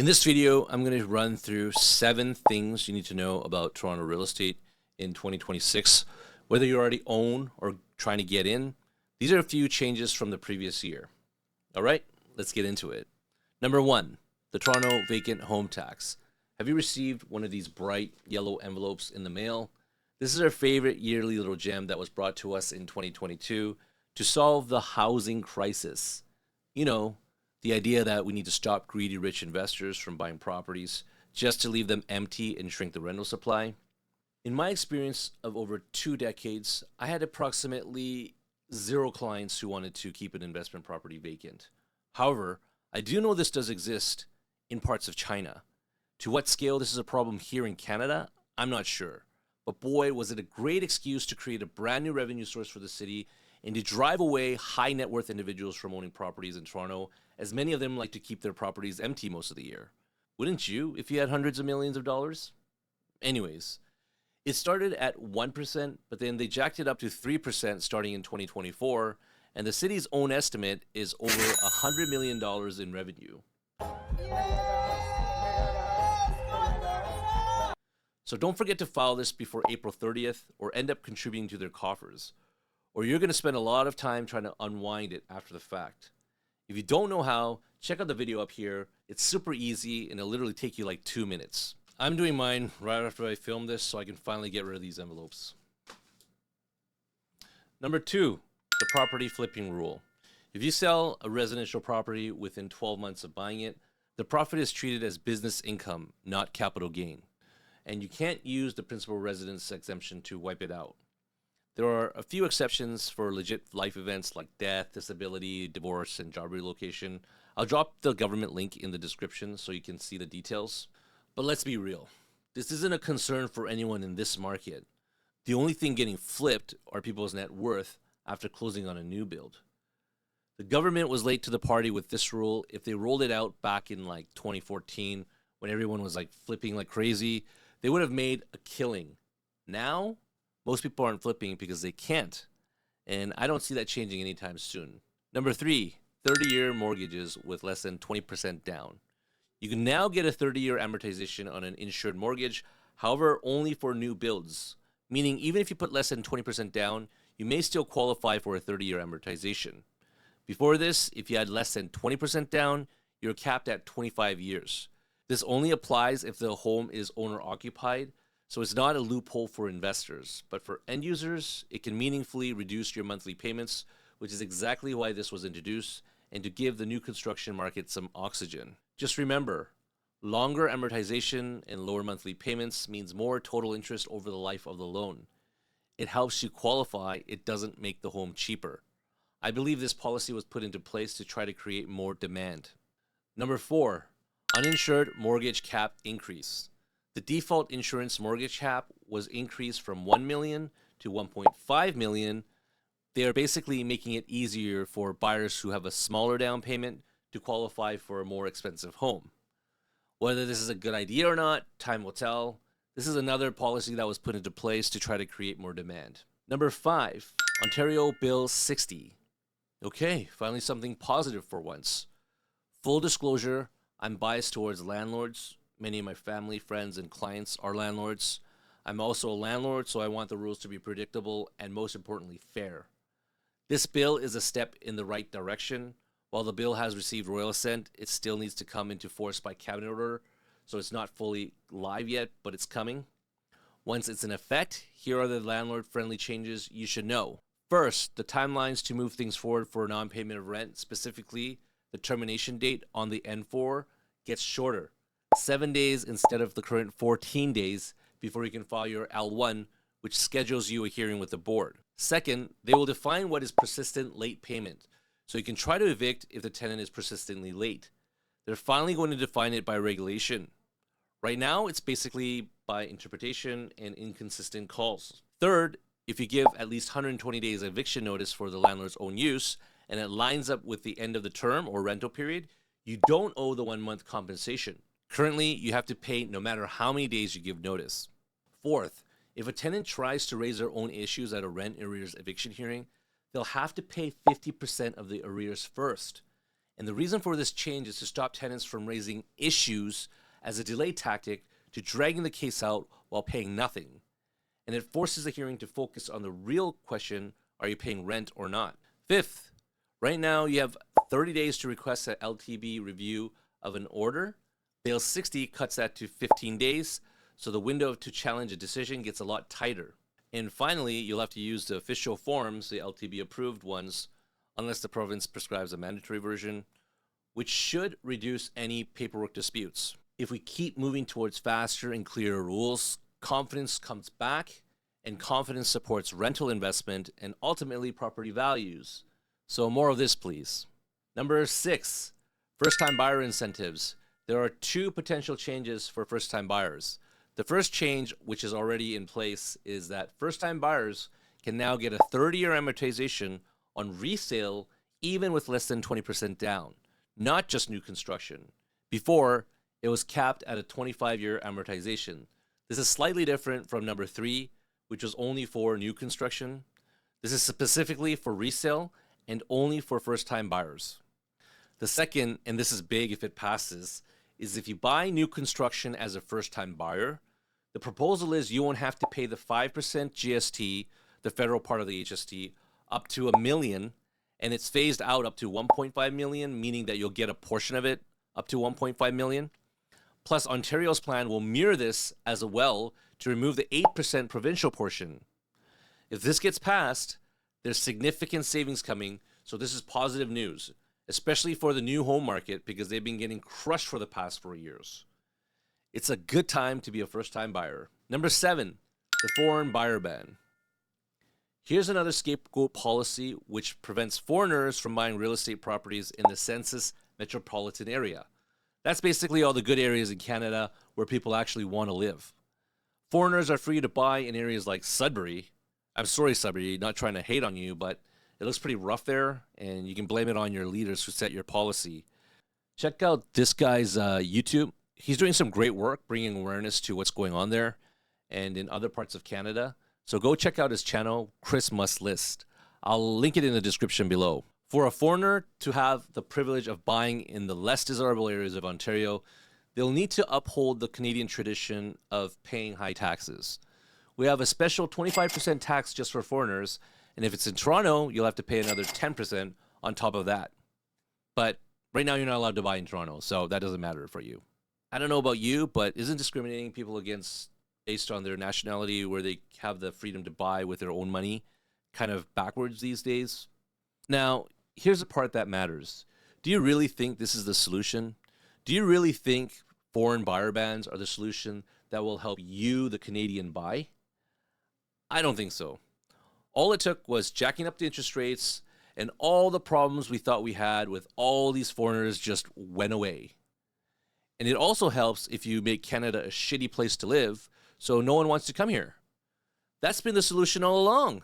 In this video, I'm going to run through 7 things you need to know about Toronto real estate in 2026. Whether you already own or trying to get in, these are a few changes from the previous year. All right, let's get into it. Number 1, the Toronto Vacant Home Tax. Have you received one of these bright yellow envelopes in the mail? This is our favorite yearly little gem that was brought to us in 2022 to solve the housing crisis. You know, the idea that we need to stop greedy rich investors from buying properties just to leave them empty and shrink the rental supply. In my experience of over 2 decades, I had approximately 0 clients who wanted to keep an investment property vacant. However, I do know this does exist in parts of China. To what scale this is a problem here in Canada, I'm not sure. But boy, was it a great excuse to create a brand new revenue source for the city and to drive away high net worth individuals from owning properties in Toronto, as many of them like to keep their properties empty most of the year. Wouldn't you if you had hundreds of millions of dollars? Anyways, it started at 1%, but then they jacked it up to 3% starting in 2024, and the city's own estimate is over $100 million in revenue. So don't forget to file this before April 30th or end up contributing to their coffers, or you're going to spend a lot of time trying to unwind it after the fact. If you don't know how, check out the video up here. It's super easy and it'll literally take you like 2 minutes. I'm doing mine right after I film this so I can finally get rid of these envelopes. Number 2, the property flipping rule. If you sell a residential property within 12 months of buying it, the profit is treated as business income, not capital gain. And you can't use the principal residence exemption to wipe it out. There are a few exceptions for legit life events like death, disability, divorce, and job relocation. I'll drop the government link in the description so you can see the details. But let's be real. This isn't a concern for anyone in this market. The only thing getting flipped are people's net worth after closing on a new build. The government was late to the party with this rule. If they rolled it out back in like 2014 when everyone was like flipping like crazy, they would have made a killing. Now, most people aren't flipping because they can't. And I don't see that changing anytime soon. Number 3, 30-year mortgages with less than 20% down. You can now get a 30-year amortization on an insured mortgage, however, only for new builds. Meaning even if you put less than 20% down, you may still qualify for a 30-year amortization. Before this, if you had less than 20% down, you're capped at 25 years. This only applies if the home is owner-occupied, so it's not a loophole for investors. But for end users, it can meaningfully reduce your monthly payments, which is exactly why this was introduced, and to give the new construction market some oxygen. Just remember, longer amortization and lower monthly payments means more total interest over the life of the loan. It helps you qualify, it doesn't make the home cheaper. I believe this policy was put into place to try to create more demand. Number 4, uninsured mortgage cap increase. The default insurance mortgage cap was increased from $1 million to $1.5 million. They are basically making it easier for buyers who have a smaller down payment to qualify for a more expensive home. Whether this is a good idea or not, time will tell. This is another policy that was put into place to try to create more demand. Number 5, Ontario Bill 60. Okay, finally something positive for once. Full disclosure, I'm biased towards landlords. Many of my family, friends, and clients are landlords. I'm also a landlord, so I want the rules to be predictable and, most importantly, fair. This bill is a step in the right direction. While the bill has received royal assent, it still needs to come into force by cabinet order, so it's not fully live yet, but it's coming. Once it's in effect, here are the landlord-friendly changes you should know. First, the timelines to move things forward for non-payment of rent, specifically the termination date on the N4, gets shorter. 7 days instead of the current 14 days before you can file your L1, which schedules you a hearing with the board. Second, they will define what is persistent late payment, so you can try to evict if the tenant is persistently late. They're finally going to define it by regulation. Right now, it's basically by interpretation and inconsistent calls. Third, if you give at least 120 days eviction notice for the landlord's own use, and it lines up with the end of the term or rental period, you don't owe the 1-month compensation. Currently, you have to pay no matter how many days you give notice. Fourth, if a tenant tries to raise their own issues at a rent arrears eviction hearing, they'll have to pay 50% of the arrears first. And the reason for this change is to stop tenants from raising issues as a delay tactic to dragging the case out while paying nothing. And it forces the hearing to focus on the real question, are you paying rent or not? Fifth, right now you have 30 days to request an LTB review of an order. Bill 60 cuts that to 15 days, so the window to challenge a decision gets a lot tighter. And finally, you'll have to use the official forms, the LTB approved ones, unless the province prescribes a mandatory version, which should reduce any paperwork disputes. If we keep moving towards faster and clearer rules, confidence comes back, and confidence supports rental investment and ultimately property values. So more of this, please. Number 6, first-time buyer incentives. There are 2 potential changes for first-time buyers. The first change, which is already in place, is that first-time buyers can now get a 30-year amortization on resale even with less than 20% down, not just new construction. Before, it was capped at a 25-year amortization. This is slightly different from number 3, which was only for new construction. This is specifically for resale and only for first-time buyers. The second, and this is big if it passes, is if you buy new construction as a first-time buyer, the proposal is you won't have to pay the 5% GST, the federal part of the HST, up to $1 million, and it's phased out up to $1.5 million, meaning that you'll get a portion of it up to $1.5 million. Plus, Ontario's plan will mirror this as well to remove the 8% provincial portion. If this gets passed, there's significant savings coming, so this is positive news, especially for the new home market because they've been getting crushed for the past 4 years. It's a good time to be a first-time buyer. Number 7, the foreign buyer ban. Here's another scapegoat policy which prevents foreigners from buying real estate properties in the census metropolitan area. That's basically all the good areas in Canada where people actually want to live. Foreigners are free to buy in areas like Sudbury. I'm sorry, Sudbury, not trying to hate on you, but it looks pretty rough there, and you can blame it on your leaders who set your policy. Check out this guy's YouTube. He's doing some great work bringing awareness to what's going on there and in other parts of Canada. So go check out his channel, Chris Must List. I'll link it in the description below. For a foreigner to have the privilege of buying in the less desirable areas of Ontario, they'll need to uphold the Canadian tradition of paying high taxes. We have a special 25% tax just for foreigners, and if it's in Toronto, you'll have to pay another 10% on top of that. But right now, you're not allowed to buy in Toronto, so that doesn't matter for you. I don't know about you, but isn't discriminating people against based on their nationality where they have the freedom to buy with their own money kind of backwards these days? Now, here's the part that matters. Do you really think this is the solution? Do you really think foreign buyer bans are the solution that will help you, the Canadian, buy? I don't think so. All it took was jacking up the interest rates, and all the problems we thought we had with all these foreigners just went away. And it also helps if you make Canada a shitty place to live, so no one wants to come here. That's been the solution all along.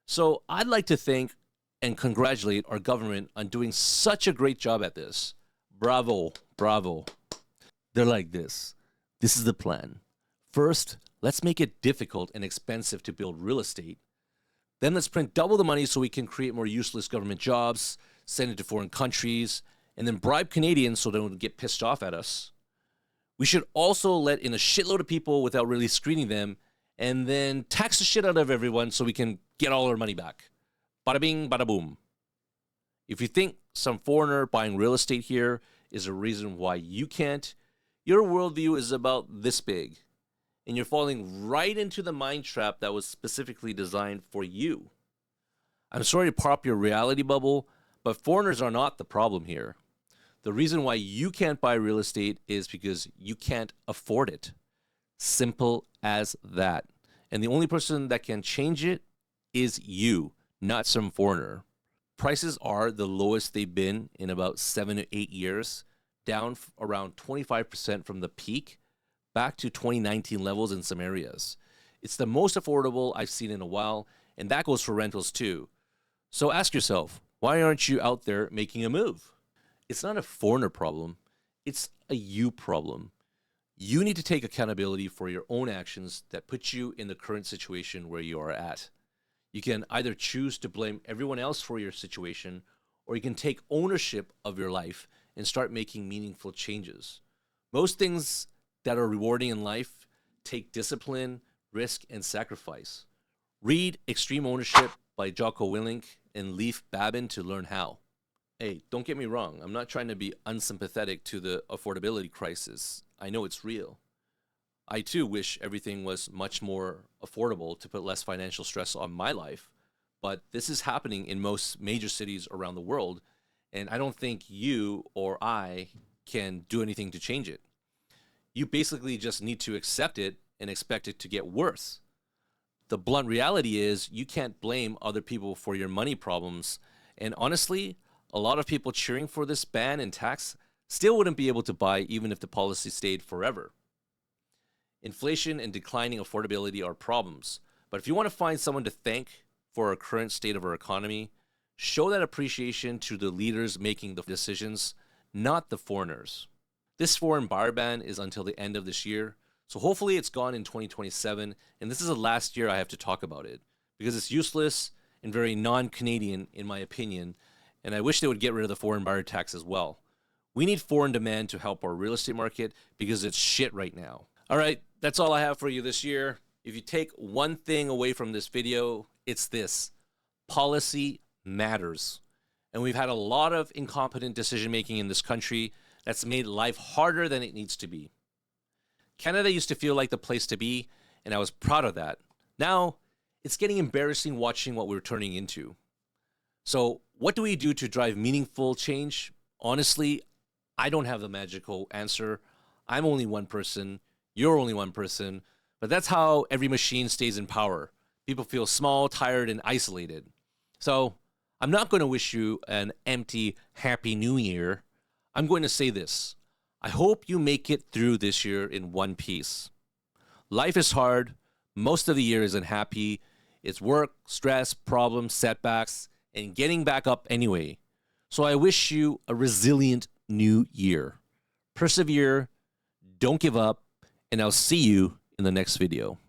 So I'd like to thank and congratulate our government on doing such a great job at this. Bravo, bravo. They're like this. This is the plan. First, let's make it difficult and expensive to build real estate. Then let's print double the money so we can create more useless government jobs, send it to foreign countries, and then bribe Canadians so they don't get pissed off at us. We should also let in a shitload of people without really screening them, and then tax the shit out of everyone so we can get all our money back. Bada bing, bada boom. If you think some foreigner buying real estate here is a reason why you can't, your worldview is about this big, and you're falling right into the mind trap that was specifically designed for you. I'm sorry to pop your reality bubble, but foreigners are not the problem here. The reason why you can't buy real estate is because you can't afford it. Simple as that. And the only person that can change it is you, not some foreigner. Prices are the lowest they've been in about 7 to 8 years, down around 25% from the peak, back to 2019 levels in some areas. It's the most affordable I've seen in a while, and that goes for rentals too. So ask yourself, why aren't you out there making a move? It's not a foreigner problem, it's a you problem. You need to take accountability for your own actions that put you in the current situation where you are at. You can either choose to blame everyone else for your situation, or you can take ownership of your life and start making meaningful changes. Most things that are rewarding in life take discipline, risk, and sacrifice. Read Extreme Ownership by Jocko Willink and Leif Babin to learn how. Hey, don't get me wrong. I'm not trying to be unsympathetic to the affordability crisis. I know it's real. I too wish everything was much more affordable to put less financial stress on my life. But this is happening in most major cities around the world. And I don't think you or I can do anything to change it. You basically just need to accept it and expect it to get worse. The blunt reality is you can't blame other people for your money problems. And honestly, a lot of people cheering for this ban and tax still wouldn't be able to buy even if the policy stayed forever. Inflation and declining affordability are problems. But if you want to find someone to thank for our current state of our economy, show that appreciation to the leaders making the decisions, not the foreigners. This foreign buyer ban is until the end of this year, so hopefully it's gone in 2027, and this is the last year I have to talk about it, because it's useless and very non-Canadian in my opinion, and I wish they would get rid of the foreign buyer tax as well. We need foreign demand to help our real estate market because it's shit right now. All right, that's all I have for you this year. If you take one thing away from this video, it's this: policy matters. And we've had a lot of incompetent decision making in this country that's made life harder than it needs to be. Canada used to feel like the place to be, and I was proud of that. Now, it's getting embarrassing watching what we're turning into. So, what do we do to drive meaningful change? Honestly, I don't have the magical answer. I'm only one person. You're only one person. But that's how every machine stays in power. People feel small, tired, and isolated. So, I'm not going to wish you an empty, happy new year. I'm going to say this: I hope you make it through this year in one piece. Life is hard. Most of the year isn't happy. It's work, stress, problems, setbacks, and getting back up anyway. So I wish you a resilient new year. Persevere, don't give up, and I'll see you in the next video.